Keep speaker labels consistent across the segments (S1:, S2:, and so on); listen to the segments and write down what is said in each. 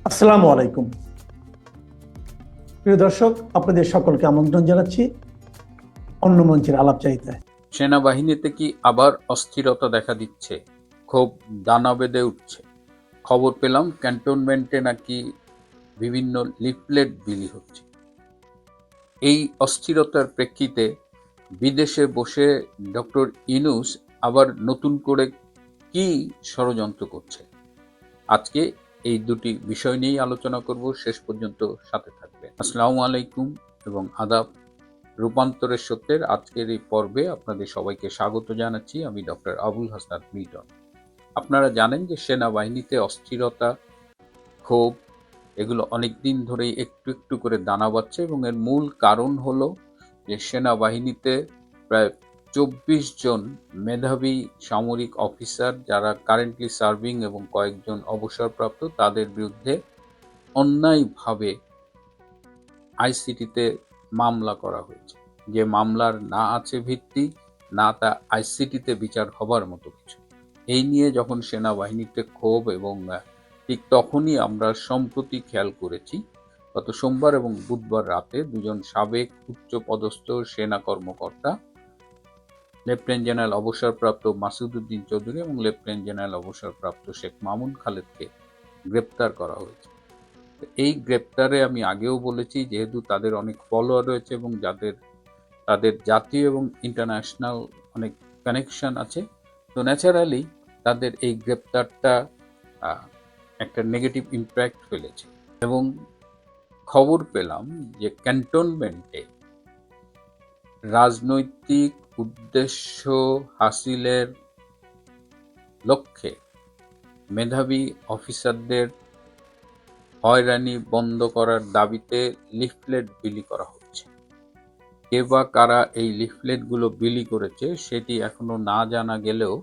S1: আসসালামু আলাইকুম। প্রিয় দর্শক, আপনাদের সকলকে আমন্ত্রণ জানাচ্ছি অন্য মঞ্চের আলাপচারিতায়।
S2: সেনাবাহিনীতে কি আবার অস্থিরতা দেখা দিচ্ছে? ক্ষোভ দানা বেঁধে উঠছে। খবর পেলাম ক্যান্টনমেন্টে নাকি বিভিন্ন লিফলেট বিলি হচ্ছে। এই অস্থিরতার প্রেক্ষিতে বিদেশে বসে ডক্টর ইউনূস আবার নতুন করে কি ষড়যন্ত্র করছে? আজকে এই দুটি বিষয় নিয়েই আলোচনা করব। শেষ পর্যন্ত সাথে থাকবেন। আসসালামু আলাইকুম এবং আদাব। রূপান্তরের সত্যের আজকের এই পর্বে আপনাদের সবাইকে স্বাগত জানাচ্ছি। আমি ডক্টর আবুল হাসনাত মিল্টন। আপনারা জানেন যে সেনাবাহিনীতে অস্থিরতা, ক্ষোভ এগুলো অনেকদিন ধরেই একটু একটু করে দানা বাঁধছে এবং এর মূল কারণ হলো যে সেনাবাহিনীতে প্রায় ২৪ জন মেধাবী সামরিক অফিসার যারা কারেন্টলি সার্ভিং এবং কয়েকজন অবসরপ্রাপ্ত তাদের বিরুদ্ধে অন্যায়ভাবে আইসিটিতে মামলা করা হয়েছে। যে মামলার না আছে ভিত্তি, না তা আইসিটিতে বিচার হবার মতো কিছু। এই নিয়ে যখন সেনাবাহিনীতে ক্ষোভ এবং ঠিক তখনই আমরা সম্প্রতি খেয়াল করেছি গত সোমবার এবং বুধবার রাতে দুজন সাবেক উচ্চপদস্থ সেনা কর্মকর্তা লেফটেন্যান্ট জেনারেল অবসরপ্রাপ্ত মাসুদ উদ্দিন চৌধুরী এবং লেফটেন্যান্ট জেনারেল অবসরপ্রাপ্ত শেখ মামুন খালেদকে গ্রেপ্তার করা হয়েছে। এই গ্রেপ্তারে আমি আগেও বলেছি, যেহেতু তাদের অনেক ফলোয়ার রয়েছে এবং তাদের জাতীয় এবং ইন্টারন্যাশনাল অনেক কানেকশন আছে, তো ন্যাচারালি তাদের এই গ্রেপ্তারটা একটা নেগেটিভ ইম্প্যাক্ট ফেলেছে। এবং খবর পেলাম যে ক্যান্টনমেন্টে রাজনৈতিক উদ্দেশ্য হাসিলের লক্ষ্যে মেধাবী অফিসারদের হয়রানি বন্ধ করার দাবিতে লিফলেট বিলি করা হচ্ছে। কে বা কারা এই লিফলেটগুলো বিলি করেছে সেটি এখনো না জানা গেলেও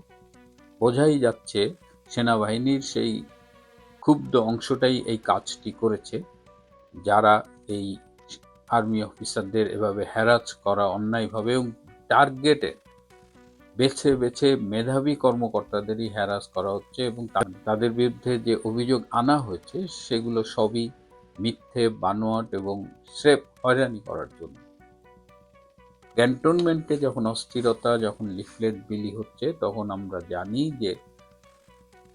S2: বোঝাই যাচ্ছে সেনাবাহিনীর সেই ক্ষুব্ধ অংশটাই এই কাজটি করেছে, যারা এই আর্মি অফিসারদের এভাবে হ্যারাস করা অন্যায়ভাবে এবং টার্গেটে বেছে বেছে মেধাবী কর্মকর্তাদেরই হ্যারাস করা হচ্ছে এবং তাদের বিরুদ্ধে যে অভিযোগ আনা হয়েছে সেগুলো সবই মিথ্যে, বানোয়াট এবং স্রেফ হয়রানি করার জন্য। ক্যান্টনমেন্টে যখন অস্থিরতা, যখন লিফলেট বিলি হচ্ছে, তখন আমরা জানি যে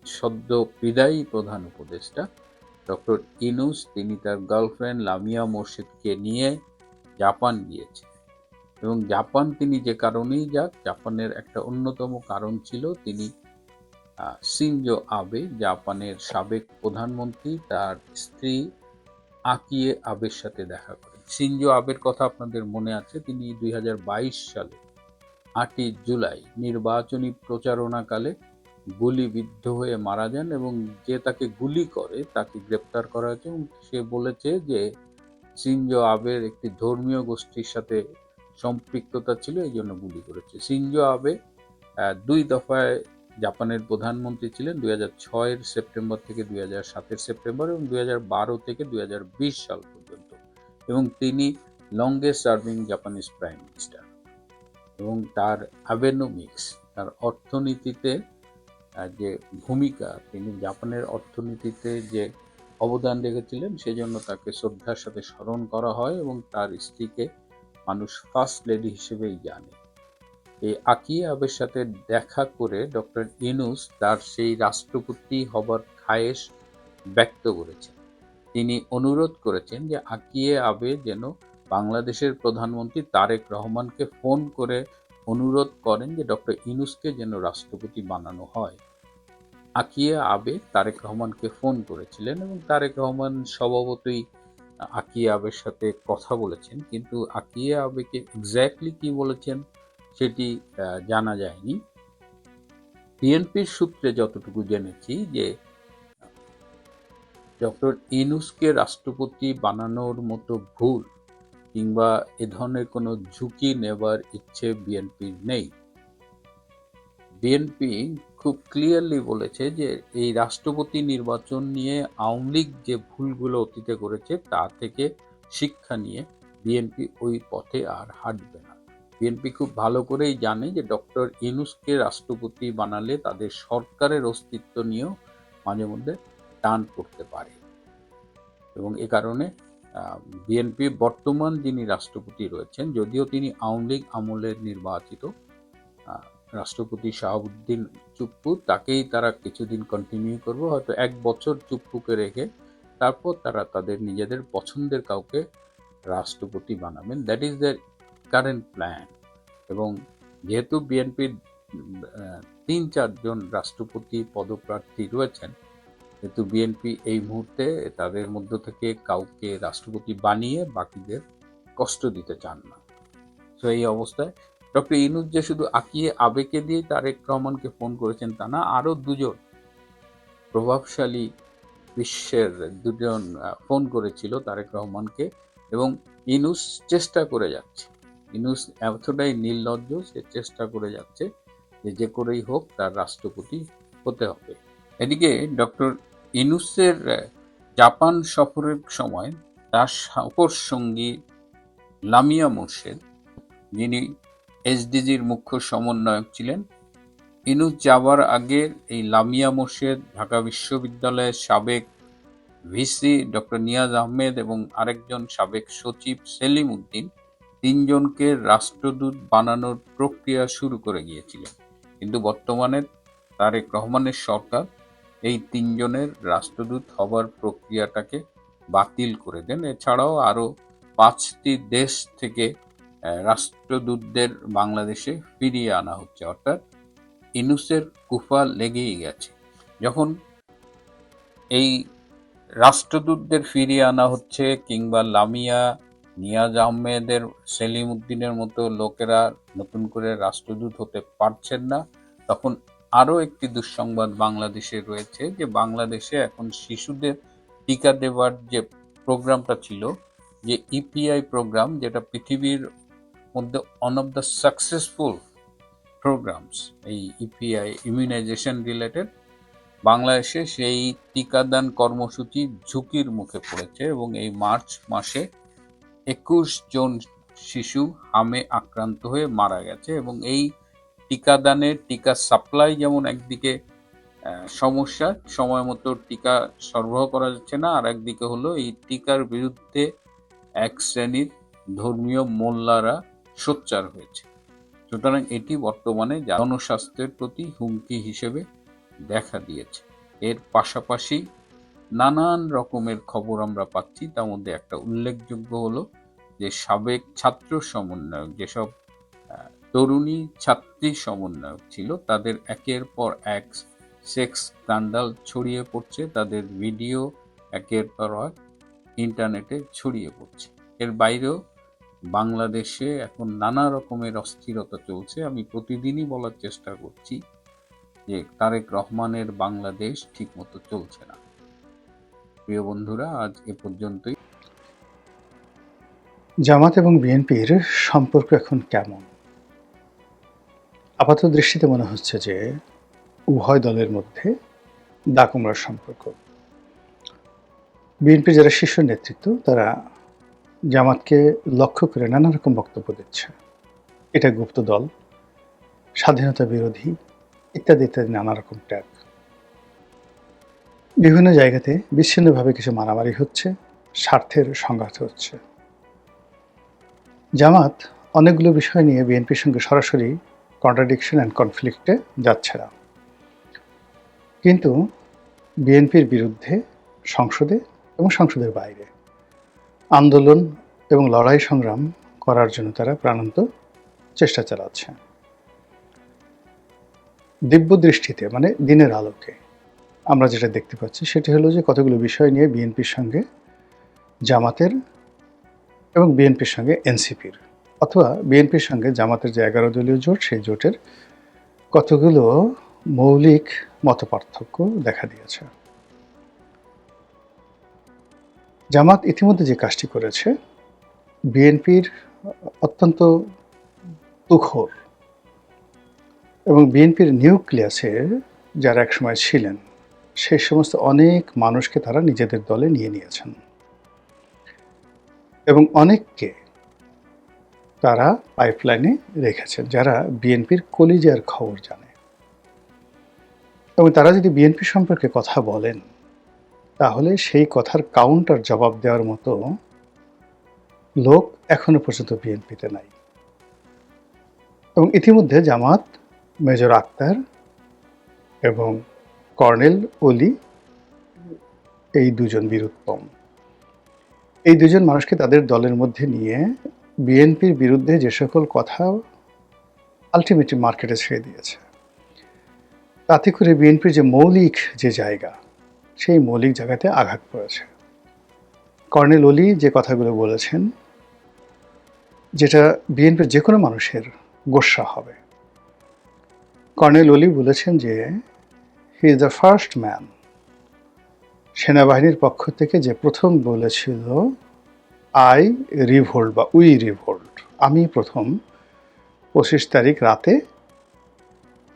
S2: সদ্য বিদায়ী প্রধান উপদেষ্টা ডক্টর ইউনূস তিনি তার গার্লফ্রেন্ড লামিয়া মোর্শেদকে নিয়ে জাপান গিয়েছে এবং জাপান তিনি যে কারণেই যাক, জাপানের একটা অন্যতম কারণ ছিল তিনি শিনজো আবে, জাপানের সাবেক প্রধানমন্ত্রী, তার স্ত্রী আকিয়ে আবের সাথে দেখা করেন। শিনজো আবের কথা আপনাদের মনে আছে, তিনি ২০২২ সালে ৮ই জুলাই নির্বাচনী প্রচারণাকালে গুলিবিদ্ধ হয়ে মারা যান এবং যে তাকে গুলি করে তাকে গ্রেপ্তার করা হয়েছে এবং সে বলেছে যে শিনজো আবের একটি ধর্মীয় গোষ্ঠীর সাথে সম্পৃক্ততা ছিল, এই জন্য গুলি করেছে। শিনজো আবে ২ দফায় জাপানের প্রধানমন্ত্রী ছিলেন, ২০০৬ সেপ্টেম্বর থেকে ২০০৭ সেপ্টেম্বর এবং ২০১২ থেকে ২০২০ সাল পর্যন্ত, এবং তিনি longest serving Japanese prime minister. এবং তার অ্যাবেনোমিক্স, তার অর্থনীতিতে যে ভূমিকা, তিনি জাপানের অর্থনীতিতে যে অবদান রেখেছিলেন সেজন্য তাকে শ্রদ্ধার সাথে স্মরণ করা হয় এবং তার স্ত্রীকে মানুষ ফার্স্ট লেডি হিসেবেই জানে। এই আকিয়ে আবের সাথে দেখা করে ডক্টর ইউনূস তার সেই রাষ্ট্রপতি হবার খায়েশ ব্যক্ত করেছেন। তিনি অনুরোধ করেছেন যে আকিয়ে আবে যেন বাংলাদেশের প্রধানমন্ত্রী তারেক রহমানকে ফোন করে অনুরোধ করেন যে ডক্টর ইউনূসকে যেন রাষ্ট্রপতি বানানো হয়। আকিয়ে আবে তারেক রহমানকে ফোন করেছিলেন এবং তারেক রহমান স্বভাবতই আকিয়ে আবের সাথে কথা বলেছেন, কিন্তু আকিয়ে আবেকে এক্স্যাক্টলি কি বলেছেন সেটি জানা যায়নি। বিএনপির সূত্রে যতটুকু জেনেছি যে ডক্টর ইউনূসকে রাষ্ট্রপতি বানানোর মতো ভুল কিংবা এ ধরনের কোনো ঝুঁকি নেবার ইচ্ছে বিএনপির নেই। বিএনপি খুব ক্লিয়ারলি বলেছে যে এই রাষ্ট্রপতি নির্বাচন নিয়ে আওয়ামী লীগ যে ভুলগুলো অতীতে করেছে তা থেকে শিক্ষা নিয়ে বিএনপি ওই পথে আর হাঁটবে না। বিএনপি খুব ভালো করেই জানে যে ডক্টর ইউনূসকে রাষ্ট্রপতি বানালে তাদের সরকারের অস্তিত্ব নিয়েও মাঝে মধ্যে টান পড়তে পারে। এবং এ কারণে বিএনপি বর্তমান যিনি রাষ্ট্রপতি রয়েছেন, যদিও তিনি আওয়ামী লীগ আমলের নির্বাচিত রাষ্ট্রপতি শাহাবুদ্দিন চুপ্পু, তাকেই তারা কিছুদিন কন্টিনিউ করবে, হয়তো 1 বছর চুপ্পুকে রেখে তারপর তারা তাদের নিজেদের পছন্দের কাউকে রাষ্ট্রপতি বানাবেন। That is the current plan. এবং যেহেতু বিএনপির 3-4 জন রাষ্ট্রপতি পদপ্রার্থী রয়েছেন, কিন্তু বিএনপি এই মুহূর্তে তাদের মধ্য থেকে কাউকে রাষ্ট্রপতি বানিয়ে বাকিদের কষ্ট দিতে চান না। তো এই অবস্থায় ডক্টর ইউনূস যে শুধু আকিয়ে আবেগে দিয়ে তারেক রহমানকে ফোন করেছেন তা না, আরো 2 জন প্রভাবশালী বিশ্বের 2 জন ফোন করেছিল তারেক রহমানকে, এবং ইউনূস চেষ্টা করে যাচ্ছে। ইউনূস এতটাই নির্লজ্জ, সে চেষ্টা করে যাচ্ছে যে করেই হোক তার রাষ্ট্রপতি হতে হবে। এদিকে ডক্টর ইউনূসের জাপান সফরের সময় তার সফর সঙ্গী লামিয়া মোর্শেদ, যিনি এসডিজির মুখ্য সমন্বয়ক ছিলেন, ইউনূস যাবার আগে এই লামিয়া মোর্শেদ, ঢাকা বিশ্ববিদ্যালয়ের সাবেক ভিসি ডক্টর নিয়াজ আহমেদ এবং আরেকজন সাবেক সচিব সেলিম উদ্দিন, 3 জনকে রাষ্ট্রদূত বানানোর প্রক্রিয়া শুরু করে গিয়েছিলেন। কিন্তু বর্তমানে তারেক রহমানের সরকার এই 3 জনের রাষ্ট্রদূত হবার প্রক্রিয়াটাকে বাতিল করে দেন। এছাড়াও আরো 5টি দেশ থেকে রাষ্ট্রদূতদের বাংলাদেশে ফিরিয়ে আনা হচ্ছে। অর্থাৎ ইউনূসের কুফা লেগেই গেছে। যখন এই রাষ্ট্রদূতদের ফিরিয়ে আনা হচ্ছে, কিংবা লামিয়া, নিয়াজ আহমেদের, সেলিম উদ্দিনের মতো লোকেরা নতুন করে রাষ্ট্রদূত হতে পারছেন না, তখন আরো একটি দুঃসংবাদ বাংলাদেশে রয়েছে যে বাংলাদেশে এখন শিশুদের টিকা দেওয়ার যে প্রোগ্রামটা ছিল, যে ইপিআই প্রোগ্রাম, যেটা পৃথিবীর মধ্যে one of the successful programs, এই ইপিআই ইমিউনাইজেশন রিলেটেড, বাংলাদেশে সেই টিকাদান কর্মসূচি ঝুঁকির মুখে পড়েছে এবং এই মার্চ মাসে 21 জন শিশু হামে আক্রান্ত হয়ে মারা গেছে। এবং এই টিকাদানের টিকা সাপ্লাই যেমন একদিকে সমস্যা, সময় মতো টিকা সরবরাহ করা যাচ্ছে না, আর একদিকে হলো এই টিকার বিরুদ্ধে এক শ্রেণীর ধর্মীয় মোল্লারা সোচ্চার হয়েছে। সুতরাং এটি বর্তমানে জনস্বাস্থ্যের প্রতি হুমকি হিসেবে দেখা দিয়েছে। এর পাশাপাশি নানান রকমের খবর আমরা পাচ্ছি। তার মধ্যে একটা উল্লেখযোগ্য হলো যে সাবেক ছাত্র সমন্বয়ক, যেসব তরুণী ছাত্রী সমন্বয়ক ছিল, তাদের একের পর এক সেক্স স্ক্যান্ডাল ছড়িয়ে পড়ছে, তাদের ভিডিও একের পর এক ইন্টারনেটে ছড়িয়ে পড়ছে। এর বাইরেও বাংলাদেশে এখন নানা রকমের অস্থিরতা চলছে। আমি প্রতিদিনই বলার চেষ্টা করছি যে তারেক রহমানের বাংলাদেশ ঠিকমতো চলছে না। প্রিয় বন্ধুরা, আজ এ পর্যন্তই।
S3: জামাত এবং বিএনপির সম্পর্ক এখন কেমন? আপাত দৃষ্টিতে মনে হচ্ছে যে উভয় দলের মধ্যে দাকুমরার সম্পর্ক। বিএনপির যারা শীর্ষ নেতৃত্ব, তারা জামাতকে লক্ষ্য করে নানা রকম বক্তব্য দিচ্ছে। এটা গুপ্ত দল, স্বাধীনতা বিরোধী, ইত্যাদি ইত্যাদি নানা রকম ট্যাগ। বিভিন্ন জায়গাতে বিচ্ছিন্নভাবে কিছু মারামারি হচ্ছে, স্বার্থের সংঘাত হচ্ছে। জামাত অনেকগুলো বিষয় নিয়ে বিএনপির সঙ্গে সরাসরি কন্ট্রাডিকশন অ্যান্ড কনফ্লিক্টে যাচ্ছে না, কিন্তু বিএনপির বিরুদ্ধে সংসদে এবং সংসদের বাইরে আন্দোলন এবং লড়াই সংগ্রাম করার জন্য তারা প্রাণান্ত চেষ্টা চালাচ্ছে। দিব্য দৃষ্টিতে, মানে দিনের আলোকে আমরা যেটা দেখতে পাচ্ছি সেটি হলো যে কতগুলো বিষয় নিয়ে বিএনপির সঙ্গে জামাতের এবং বিএনপির সঙ্গে এনসিপির, অথবা বিএনপির সঙ্গে জামাতের যে 11 দলীয় জোট, সেই জোটের কতগুলো মৌলিক মতপার্থক্য দেখা দিয়েছে। জামাত ইতিমধ্যে যে কাজটি করেছে, বিএনপির অত্যন্ত তুখোর এবং বিএনপির নিউক্লিয়াসের যারা একসময় ছিলেন, সেই সমস্ত অনেক মানুষকে তারা নিজেদের দলে নিয়ে নিয়েছেন এবং অনেককে তারা পাইপলাইনে রেখেছেন, যারা বিএনপির কলিজার খবর জানে। এবং তারা যদি বিএনপি সম্পর্কে কথা বলেন, তাহলে সেই কথার কাউন্টার জবাব দেওয়ার মতো লোক এখনো পর্যন্ত বিএনপিতে নাই। এবং ইতিমধ্যে জামাত মেজর আক্তার এবং কর্নেল অলি এই দুজন বীরুত্তম, এই দুজন মানুষকে তাদের দলের মধ্যে নিয়ে বিএনপির বিরুদ্ধে যে সকল কথা আলটিমেটলি মার্কেটে ছেড়ে দিয়েছে, তাতে করে বিএনপির যে মৌলিক যে জায়গা, সেই মৌলিক জায়গাতে আঘাত পড়েছে। কর্নেল অলি যে কথাগুলো বলেছেন, যেটা বিএনপির যে কোনো মানুষের গোস্বা হবে। কর্নেল অলি বলেছেন যে he is the first man, সেনাবাহিনীর পক্ষ থেকে যে প্রথম বলেছিল আই রিভোল্ট বা উই রিভোল্ট, আমি প্রথম 25 তারিখ রাতে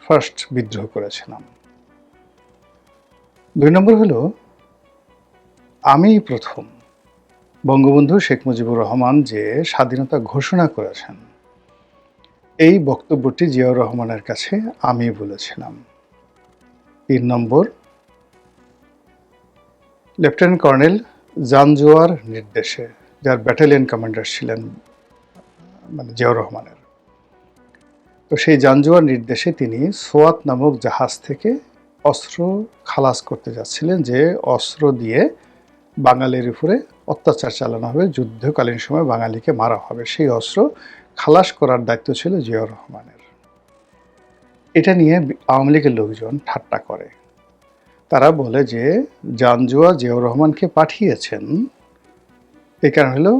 S3: ফার্স্ট বিদ্রোহ করেছিলাম। 2 নম্বর হলো, আমি প্রথম বঙ্গবন্ধু শেখ মুজিবুর রহমান যে স্বাধীনতা ঘোষণা করেছেন, এই বক্তব্যটি জিয়াউর রহমানের কাছে আমি বলেছিলাম। 3 নম্বর, লেফটেন্যান্ট কর্নেল জানজোয়ার নির্দেশে, যার ব্যাটালিয়ন কমান্ডার ছিলেন মানে জিয়াউর রহমানের, তো সেই জানজোয়ার নির্দেশে তিনি সোয়াত নামক জাহাজ থেকে অস্ত্র খালাস করতে যাচ্ছিলেন, যে অস্ত্র দিয়ে বাঙালির উপরে অত্যাচার চালানো হবে, যুদ্ধকালীন সময় বাঙালিকে মারা হবে, সেই অস্ত্র খালাস করার দায়িত্ব ছিল জিয়াউর রহমানের। এটা নিয়ে আওয়ামী লীগের লোকজন ঠাট্টা করে। তারা বলে যে জানজোয়া জিয়াউর রহমানকে পাঠিয়েছেন, এই কারণ হলো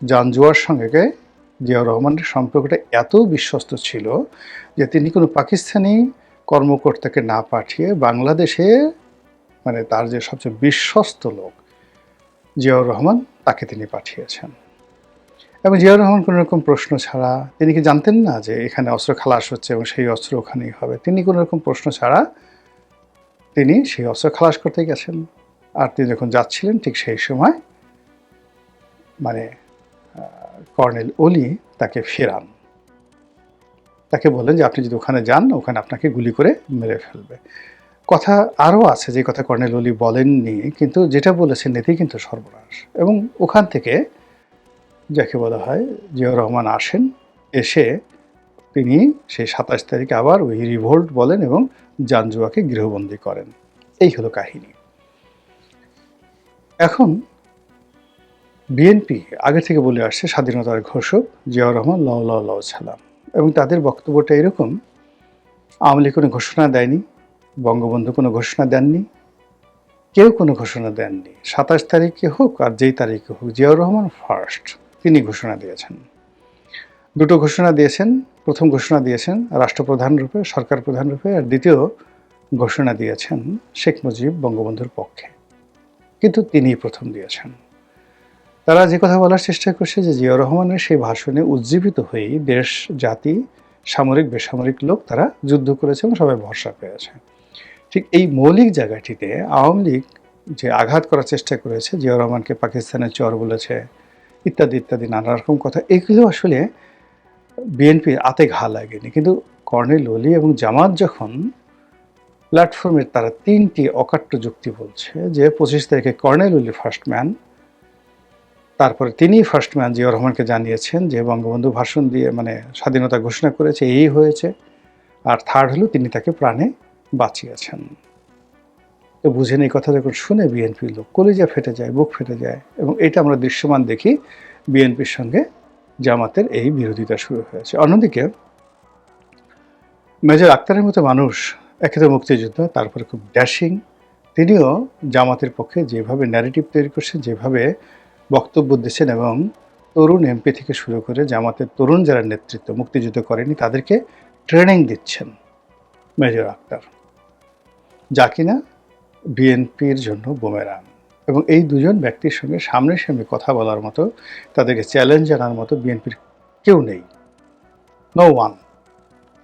S3: জানজোয়ার সঙ্গে জিয়াউর রহমানের সম্পর্কটা এত বিশ্বস্ত ছিল যে তিনি কোনো পাকিস্তানি কর্মকর্তাকে না পাঠিয়ে বাংলাদেশে, মানে তার যে সবচেয়ে বিশ্বস্ত লোক জিয়াউর রহমান, তাকে তিনি পাঠিয়েছেন। এবং জিয়াউর রহমান কোনো রকম প্রশ্ন ছাড়া, তিনি কি জানতেন না যে এখানে অস্ত্র খালাস হচ্ছে এবং সেই অস্ত্র ওখানেই হবে, তিনি কোনো রকম প্রশ্ন ছাড়া তিনি সেই অস্ত্র খালাস করতে গেছেন। আর তিনি যখন যাচ্ছিলেন ঠিক সেই সময় মানে কর্নেল অলি তাকে ফেরান, তাকে বলেন যে আপনি যদি ওখানে যান, ওখানে আপনাকে গুলি করে মেরে ফেলবে। কথা আরও আছে যে কথা কর্নেল অলি বলেননি, কিন্তু যেটা বলেছেন এতেই কিন্তু সর্বনাশ। এবং ওখান থেকে যাকে বলা হয় জিয়াউর রহমান আসেন, এসে তিনি সেই 27 তারিখে আবার ওই রিভোল্ট বলেন এবং জানজোয়াকে গৃহবন্দী করেন। এই হলো কাহিনী। এখন বিএনপি আগে থেকে বলে আসছে স্বাধীনতার ঘোষক জিয়াউর রহমান লাউ সালাম, এবং তাদের বক্তব্যটা এরকম, আওয়ামী লীগ কোনো ঘোষণা দেয়নি, বঙ্গবন্ধু কোনো ঘোষণা দেননি, কেউ কোনো ঘোষণা দেননি। 27 তারিখে হোক আর যেই তারিখে হোক, জিয়াউর রহমান ফার্স্ট, তিনি ঘোষণা দিয়েছেন। 2টো ঘোষণা দিয়েছেন। প্রথম ঘোষণা দিয়েছেন রাষ্ট্রপ্রধান রূপে, সরকার প্রধান রূপে, আর দ্বিতীয় ঘোষণা দিয়েছেন শেখ মুজিব বঙ্গবন্ধুর পক্ষে, কিন্তু তিনিই প্রথম দিয়েছেন। তারা যে কথা বলার চেষ্টা করছে যে জিয়াউর রহমানের সেই ভাষণে উজ্জীবিত হয়েই দেশ, জাতি, সামরিক বেসামরিক লোক তারা যুদ্ধ করেছে এবং সবাই ভরসা পেয়েছে। ঠিক এই মৌলিক জায়গাটিতে আওয়ামী লীগ যে আঘাত করার চেষ্টা করেছে, জিয়াউর রহমানকে পাকিস্তানের চর বলেছে, ইত্যাদি ইত্যাদি নানা রকম কথা, এগুলো আসলে বিএনপির আতে ঘা লাগেনি। কিন্তু কর্নেল অলি এবং জামাত যখন প্ল্যাটফর্মে তারা 3টি অকাট্য যুক্তি বলছে যে 25 তারিখে কর্নেল অলি ফার্স্ট ম্যান, তারপরে তিনি ফার্স্ট ম্যান জিয়াউর রহমানকে জানিয়েছেন যে বঙ্গবন্ধু ভাষণ দিয়ে মানে স্বাধীনতা ঘোষণা করেছে, এই হয়েছে, আর থার্ড হলো তিনি তাকে প্রাণে বাঁচিয়েছেন। তো বুঝেন, এই কথা যখন শুনে বিএনপির লোক কলিজা ফেটে যায়, বুক ফেটে যায়, এবং এটা আমরা দৃশ্যমান দেখি বিএনপির সঙ্গে জামাতের এই বিরোধিতা শুরু হয়েছে। অন্যদিকে মেজর আক্তারের মতো মানুষ, একে তো মুক্তিযোদ্ধা, তারপরে খুব ড্যাশিং, তিনিও জামাতের পক্ষে যেভাবে ন্যারেটিভ তৈরি করছেন, যেভাবে বক্তব্য দিচ্ছেন, এবং তরুণ এমপি থেকে শুরু করে জামাতের তরুণ যারা নেতৃত্ব মুক্তিযুদ্ধ করেনি তাদেরকে ট্রেনিং দিচ্ছেন মেজর আক্তার, যা কিনা বিএনপির জন্য বুমেরাং। এবং এই দুজন ব্যক্তির সঙ্গে সামনাসামনি কথা বলার মতো, তাদেরকে চ্যালেঞ্জ জানার মতো বিএনপির কেউ নেই, নো ওয়ান।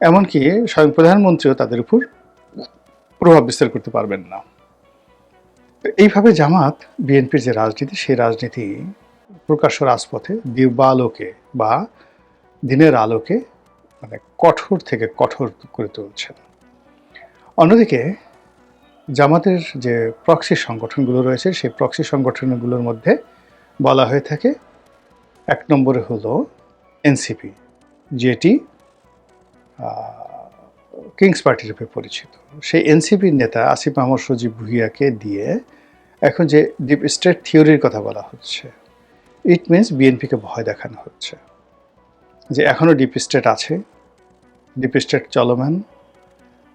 S3: এমনকি স্বয়ং প্রধানমন্ত্রীও তাদের উপর প্রভাব বিস্তার করতে পারবেন না। এইভাবে জামাত বিএনপির যে রাজনীতি, সেই রাজনীতি প্রকাশ্য রাজপথে দিবালোকে বা দিনের আলোকে মানে কঠোর থেকে কঠোর করে তুলছেন। অন্যদিকে জামাতের যে প্রক্সি সংগঠনগুলো রয়েছে সেই প্রক্সি সংগঠনগুলোর মধ্যে বলা হয়ে থাকে ১ নম্বরে হলো এনসিপি, যেটি কিংস পার্টি রূপে পরিচিত। সেই এনসিপির নেতা আসিফ মাহমুদ সজীব ভুঁইয়াকে দিয়ে এখন যে ডিপ স্টেট থিওরির কথা বলা হচ্ছে, ইট মিনস বিএনপিকে ভয় দেখানো হচ্ছে যে এখনও ডিপ স্টেট আছে, ডিপ স্টেট চলমান।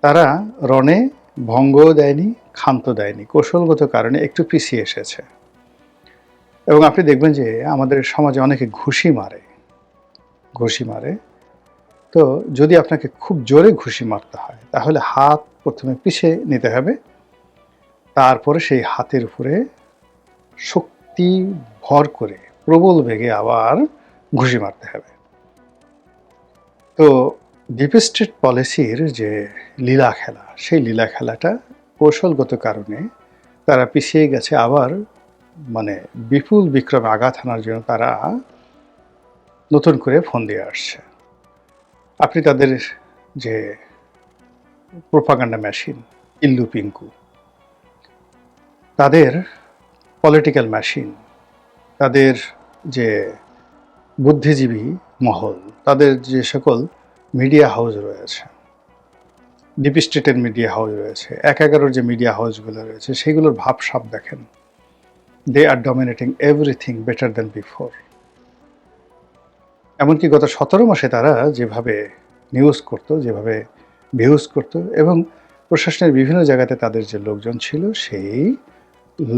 S3: তারা রণে ভঙ্গ দেয়নি, ক্ষান্ত দেয়নি, কৌশলগত কারণে একটু পিছিয়ে এসেছে। এবং আপনি দেখবেন যে আমাদের সমাজে অনেকে ঘুষি মারে। তো যদি আপনাকে খুব জোরে ঘুষি মারতে হয় তাহলে হাত প্রথমে পিছিয়ে নিতে হবে, তারপরে সেই হাতের উপরে শক্তি ভর করে প্রবল বেগে আবার ঘুষি মারতে হবে। তো ডিপ স্টেট পলিসির যে লীলা খেলা, সেই লীলা খেলাটা কৌশলগত কারণে তারা পিছিয়ে গেছে। আবার মানে বিপুল বিক্রমে আঘাত হানার জন্য তারা নতুন করে ফোন দিয়ে আসছে। আপনি তাদের যে প্রোপাগান্ডা মেশিন ইল্লু পিঙ্কু, তাদের পলিটিক্যাল মেশিন, তাদের যে বুদ্ধিজীবী মহল, তাদের যে সকল মিডিয়া হাউস রয়েছে, ডিপ স্টেটের মিডিয়া হাউস রয়েছে, ১/১১ যে মিডিয়া হাউসগুলো রয়েছে, সেগুলোর ভাবসাব দেখেন। They are dominating everything better than before. এমনকি গত ১৭ মাসে তারা যেভাবে নিউজ করতো, যেভাবে ভিউজ করতো, এবং প্রশাসনের বিভিন্ন জায়গাতে তাদের যে লোকজন ছিল, সেই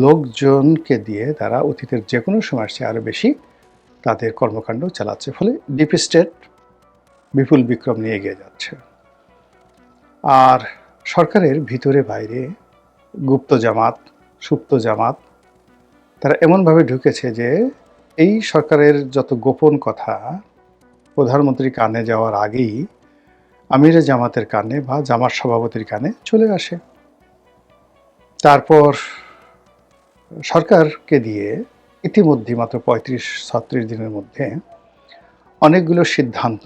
S3: লোকজনকে দিয়ে তারা অতীতের যে কোনো সময় আসছে আরও বেশি তাদের কর্মকাণ্ড চালাচ্ছে। ফলে ডিপ স্টেট বিপুল বিক্রম নিয়ে এগিয়ে যাচ্ছে। আর সরকারের ভিতরে বাইরে গুপ্ত জামাত, সুপ্ত জামাত, তারা এমনভাবে ঢুকেছে যে এই সরকারের যত গোপন কথা প্রধানমন্ত্রীর কানে যাওয়ার আগেই আমিরে জামাতের কানে বা জামাত সভাপতির কানে চলে আসে। তারপর সরকারকে দিয়ে ইতিমধ্যে মাত্র ৩৫-৩৬ দিনের মধ্যে অনেকগুলো সিদ্ধান্ত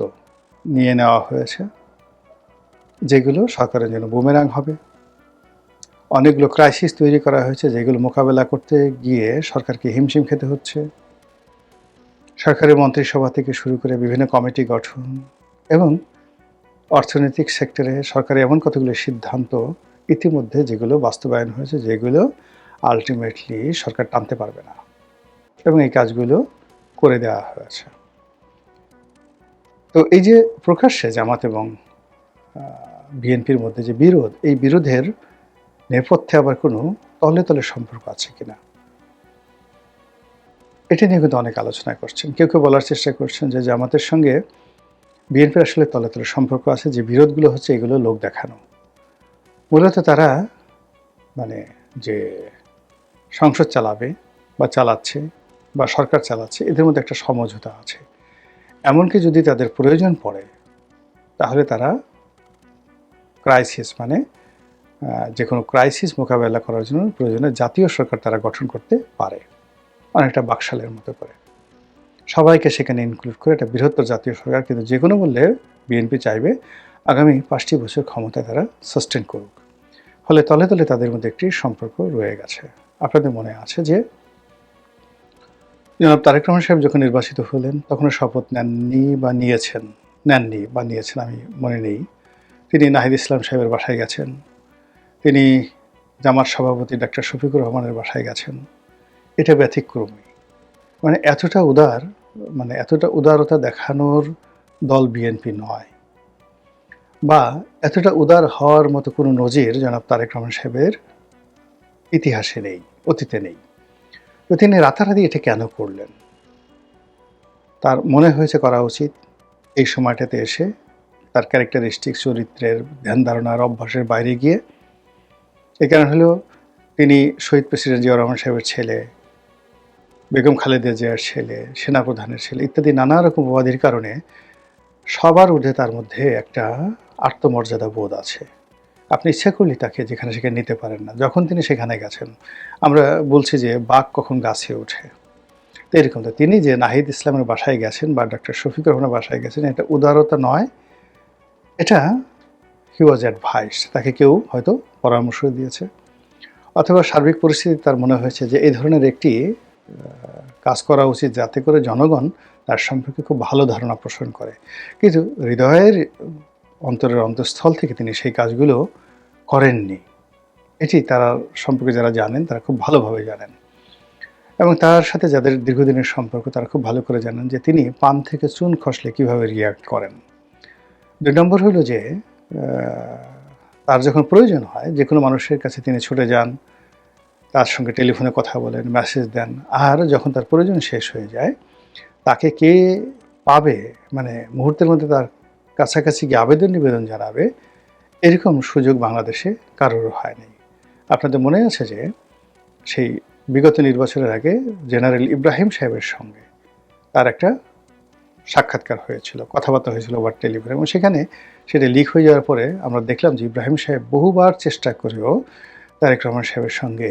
S3: নিয়ে নেওয়া হয়েছে, যেগুলো সরকারের জন্য বুমেরাং হবে। অনেকগুলো ক্রাইসিস তৈরি করা হয়েছে, যেগুলো মোকাবেলা করতে গিয়ে সরকারকে হিমশিম খেতে হচ্ছে। সরকারের মন্ত্রিসভা থেকে শুরু করে বিভিন্ন কমিটি গঠন এবং অর্থনৈতিক সেক্টরে সরকারের এমন কতগুলো সিদ্ধান্ত ইতিমধ্যে যেগুলো বাস্তবায়ন হয়েছে, যেগুলো আলটিমেটলি সরকার টানতে পারবে না, এবং এই কাজগুলো করে দেওয়া হয়েছে। তো এই যে প্রকাশ্যে জামাত এবং বিএনপির মধ্যে যে বিরোধ, এই বিরোধের নেপথ্যে আবার কোনো তলে তলে সম্পর্ক আছে কিনা, এটা নিয়ে কিন্তু অনেক আলোচনা করছেন। কেউ কেউ বলার চেষ্টা করছেন যে জামাতের সঙ্গে বিএনপির আসলে তলে তলে সম্পর্ক আছে, যে বিরোধগুলো হচ্ছে এগুলো লোক দেখানো। মূলত তারা মানে যে সংসদ চালাবে বা চালাচ্ছে বা সরকার চালাচ্ছে, এদের মধ্যে একটা সমঝোতা আছে। এমনকি যদি তাদের প্রয়োজন পড়ে তাহলে তারা ক্রাইসিস মানে যে কোনো ক্রাইসিস মোকাবেলা করার জন্য প্রয়োজনে জাতীয় সরকার তারা গঠন করতে পারে, অনেকটা বাকশালের মতো করে সবাইকে সেখানে ইনক্লুড করে একটা বৃহত্তর জাতীয় সরকার। কিন্তু যে কোনো মূল্যে বিএনপি চাইবে আগামী ৫টি বছর ক্ষমতায় তারা সাস্টেন করুক। ফলে তলে তলে তাদের মধ্যে একটি সম্পর্ক রয়ে গেছে। আপনাদের মনে আছে যে জনাব তারেক রহমান সাহেব যখন নির্বাচিত হলেন তখনও শপথ নেননি বা নিয়েছেন আমি মনে নেই। তিনি নাহিদ ইসলাম সাহেবের বাসায় গেছেন, তিনি জামাত সভাপতি ডাক্তার শফিকুর রহমানের বাসায় গেছেন। এটা ব্যতিক্রমী, মানে এতটা উদারতা দেখানোর দল বিএনপি নয়, বা এতটা উদার হওয়ার মতো কোনো নজির জনাব তারেক রহমান সাহেবের ইতিহাসে নেই, অতীতে নেই। তো তিনি রাতারাতি এটা কেন করলেন? তার মনে হয়েছে করা উচিত এই সময়টাতে এসে তার ক্যারেক্টারিস্টিক, চরিত্রের, ধ্যান ধারণার, অভ্যাসের বাইরে গিয়ে। এই কারণ হলো তিনি শহীদ প্রেসিডেন্ট জিয়াউর রহমান সাহেবের ছেলে, বেগম খালেদা জিয়ার ছেলে, সেনাপ্রধানের ছেলে ইত্যাদি নানা রকম উপাধির কারণে সবার ঊর্ধ্বে তার মধ্যে একটা আত্মমর্যাদা বোধ আছে। আপনি ইচ্ছা করলে তাকে যেখানে সেখানে নিতে পারেন না। যখন তিনি সেখানে গেছেন, আমরা বলছি যে বাঘ কখন গাছে ওঠে, তো এরকম। তো তিনি যে নাহিদ ইসলামের বাসায় গেছেন বা ডক্টর শফিকুর রহমানের বাসায় গেছেন, এটা উদারতা নয়, এটা হি ওয়াজ অ্যাডভাইস। তাকে কেউ হয়তো পরামর্শ দিয়েছে। অথবা সার্বিক পরিস্থিতি তার মনে হয়েছে যে এই ধরনের একটি কাজ করা উচিত, যাতে করে জনগণ তার সম্পর্কে খুব ভালো ধারণা পোষণ করে। কিন্তু হৃদয়ের অন্তরের অন্তঃস্থল থেকে তিনি সেই কাজগুলো করেননি। এটি তারা সম্পর্কে যারা জানেন তারা খুব ভালোভাবে জানেন, এবং তার সাথে যাদের দীর্ঘদিনের সম্পর্ক তারা খুব ভালো করে জানেন যে তিনি পান থেকে চুন খসলে কীভাবে রিয়্যাক্ট করেন। 2 নম্বর হলো যে তার যখন প্রয়োজন হয় যে কোনো মানুষের কাছে তিনি ছুটে যান, তার সঙ্গে টেলিফোনে কথা বলেন, মেসেজ দেন, আর যখন তার প্রয়োজন শেষ হয়ে যায় তাকে কে পাবে, মানে মুহূর্তের মধ্যে তার কাছাকাছি গিয়ে আবেদন নিবেদন জানাবে, এরকম সুযোগ বাংলাদেশে কারোর হয়নি। আপনাদের মনে আছে যে সেই বিগত নির্বাচনের আগে জেনারেল ইব্রাহিম সাহেবের সঙ্গে তার একটা সাক্ষাৎকার হয়েছিল, কথাবার্তা হয়েছিল ওভার টেলিফোনে, এবং সেখানে সেটা লিক হয়ে যাওয়ার পরে আমরা দেখলাম যে ইব্রাহিম সাহেব বহুবার চেষ্টা করেও তারেক রহমান সাহেবের সঙ্গে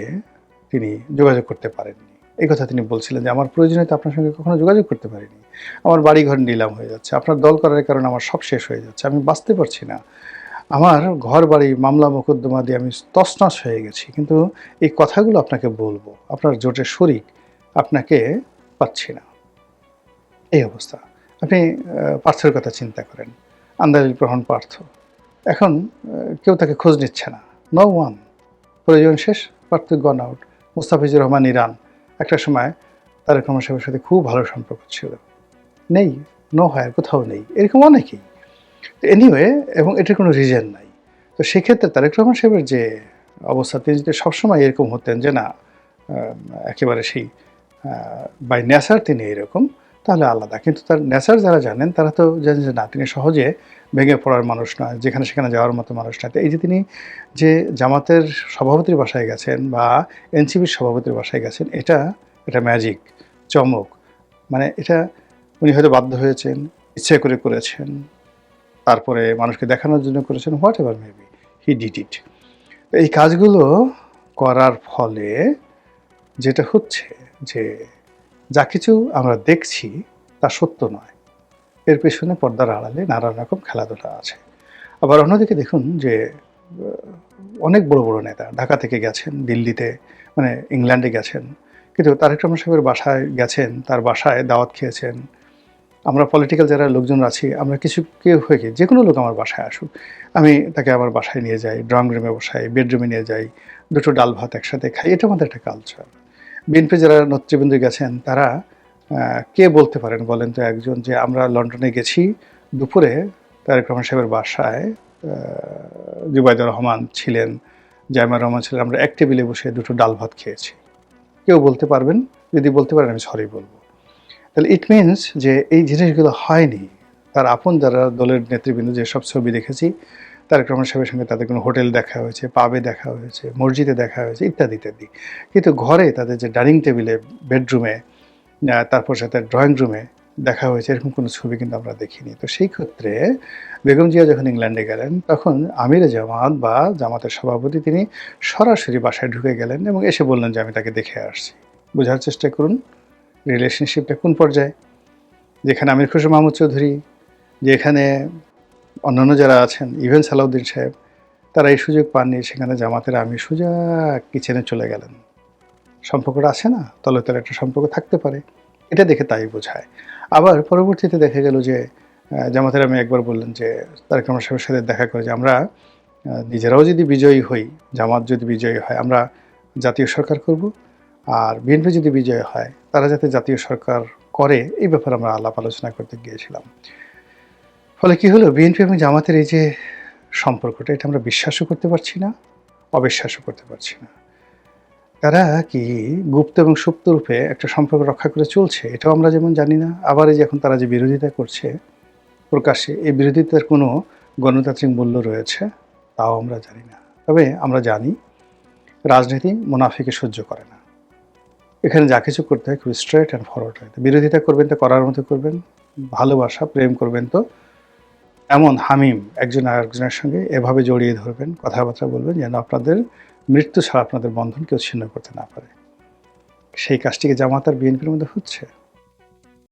S3: তিনি যোগাযোগ করতে পারেননি। এই কথা তিনি বলছিলেন যে আমার প্রয়োজনীয়তা আপনার সঙ্গে কখনো যোগাযোগ করতে পারিনি, আমার বাড়িঘর নিলাম হয়ে যাচ্ছে, আপনার দল করার কারণে আমার সব শেষ হয়ে যাচ্ছে, আমি বাঁচতে পারছি না, আমার ঘর বাড়ি মামলা মোকদ্দমা দিয়ে আমি তছনছ হয়ে গেছি, কিন্তু এই কথাগুলো আপনাকে বলবো, আপনার জোটের শরিক আপনাকে পাচ্ছি না। এই অবস্থা। আপনি পার্থের কথা চিন্তা করেন, আন্দালিল প্রহণ পার্থ, এখন কেউ তাকে খোঁজ নিচ্ছে না, নো ওয়ান। প্রয়োজন শেষ, পার্থ গন আউট। মুস্তাফিজুর রহমান ইরান, একটা সময় তারেক রহমান সাহেবের সাথে খুব ভালো সম্পর্ক ছিল, নেই, নো হায়ার, কোথাও নেই, এরকম অনেকেই। এনিওয়ে, এবং এটার কোনো রিজন নাই। তো সেক্ষেত্রে তারেক রহমান সাহেবের যে অবস্থা, তিনি যদি সবসময় এরকম হতেন যে না একেবারে সেই বাই নেচার তিনি এরকম, তাহলে আলাদা। কিন্তু তার নেচার যারা জানেন তারা তো জানেন যে না, তিনি সহজে ভেঙে পড়ার মানুষ নয়, যেখানে সেখানে যাওয়ার মতো মানুষ নয়। তো এই যে তিনি যে জামাতের সভাপতির বাসায় গেছেন বা এনসিপির সভাপতির বাসায় গেছেন, এটা ম্যাজিক, চমক, মানে এটা উনি হয়তো বাধ্য হয়েছেন, ইচ্ছে করে করেছেন, তারপরে মানুষকে দেখানোর জন্য করেছেন, what ever maybe, he did it. এই কাজগুলো করার ফলে যেটা হচ্ছে যে যা কিছু আমরা দেখছি তা সত্য নয়, এর পেছনে পর্দার আড়ালে নানান রকম খেলাধুলা আছে। আবার অন্যদিকে দেখুন যে অনেক বড় বড় নেতা ঢাকা থেকে গেছেন দিল্লিতে, মানে ইংল্যান্ডে গেছেন, কিন্তু তারেক রহমান সাহেবের বাসায় গেছেন, তার বাসায় দাওয়াত খেয়েছেন। আমরা পলিটিক্যাল যারা লোকজন আছি, আমরা কিছু কেউ হয়ে যে কোনো লোক আমার বাসায় আসুক, আমি তাকে আমার বাসায় নিয়ে যাই, ড্রয়িং রুমে বসাই, বেডরুমে নিয়ে যাই, দুটো ডাল ভাত একসাথে খাই, এটা আমাদের একটা কালচার। বিএনপি যারা নেতৃবৃন্দ গেছেন তারা কে বলতে পারেন বলেন তো একজন যে আমরা লন্ডনে গেছি, দুপুরে তারেক রহমান সাহেবের বাসায় জুবাইদুর রহমান ছিলেন, জাইমা রহমান ছিলেন, আমরা এক টেবিলে বসে দুটো ডাল ভাত খেয়েছি? কেউ বলতে পারবেন? যদি বলতে পারেন আমি সরি বলবো। তাহলে ইট মিনস যে এই জিনিসগুলো হয়নি। তার আপন যারা দলের নেতৃবৃন্দ, যেসব ছবি দেখেছি তারেক রহমান সাহেবের সঙ্গে তাদের কোনো হোটেল দেখা হয়েছে, পাবে দেখা হয়েছে, মসজিদে দেখা হয়েছে, ইত্যাদি ইত্যাদি, কিন্তু ঘরে তাদের যে ডাইনিং টেবিলে, বেডরুমে, তারপর সাথে ড্রয়িং রুমে দেখা হয়েছে, এরকম কোনো ছবি কিন্তু আমরা দেখিনি। তো সেই ক্ষেত্রে বেগম জিয়া যখন ইংল্যান্ডে গেলেন তখন আমিরে জামাত বা জামাতের সভাপতি তিনি সরাসরি বাসায় ঢুকে গেলেন এবং এসে বললেন যে আমি তাকে দেখে আসছি। বোঝার চেষ্টা করুন রিলেশনশিপটা কোন পর্যায়ে, যেখানে আমির খসরু মাহমুদ চৌধুরী, যেখানে অন্যান্য যারা আছেন, ইভেন সালাউদ্দিন সাহেব, তারা এই সুযোগ পাননি, সেখানে জামাতের আমি সোজা কিচেনে চলে গেলেন। সম্পর্কটা আছে না, তলে তলে একটা সম্পর্ক থাকতে পারে, এটা দেখে তাই বোঝায়। আবার পরবর্তীতে দেখা গেল যে জামাতের আমি একবার বললেন যে তারেক রহমান সাহেবের সাথে দেখা করে যে আমরা নিজেরাও যদি বিজয়ী হই, জামাত যদি বিজয়ী হয় আমরা জাতীয় সরকার করব, আর বিএনপি যদি বিজয় হয় তারা যাতে জাতীয় সরকার করে, এই ব্যাপারে আমরা আলাপ আলোচনা করতে গিয়েছিলাম। ফলে কি হলো, বিএনপি এবং জামাতের এই যে সম্পর্কটা, এটা আমরা বিশ্বাসও করতে পারছি না, অবিশ্বাসও করতে পারছি না। তারা কি গুপ্ত এবং সুপ্ত রূপে একটা সম্পর্ক রক্ষা করে চলছে, এটাও আমরা যেমন জানি না। আবার এই যে এখন তারা যে বিরোধিতা করছে প্রকাশ্যে, এই বিরোধিতার কোনো গণতান্ত্রিক মূল্য রয়েছে তাও আমরা জানি না। তবে আমরা জানি রাজনীতি মুনাফিকে সহ্য করে না, এখানে যা কিছু করতে হয় খুব স্ট্রেট অ্যান্ড ফরওয়ার্ড হয়। বিরোধিতা করবেন তো করার মতো করবেন, ভালোবাসা প্রেম করবেন তো এমন হামিম একজন আরেকজনের সঙ্গে এভাবে জড়িয়ে ধরবেন, কথাবার্তা বলবেন যেন আপনাদের মৃত্যু ছাড়া আপনাদের বন্ধন কেউ ছিন্ন করতে না পারে। সেই কাজটিকে জামাত আর বিএনপির মধ্যে হচ্ছে।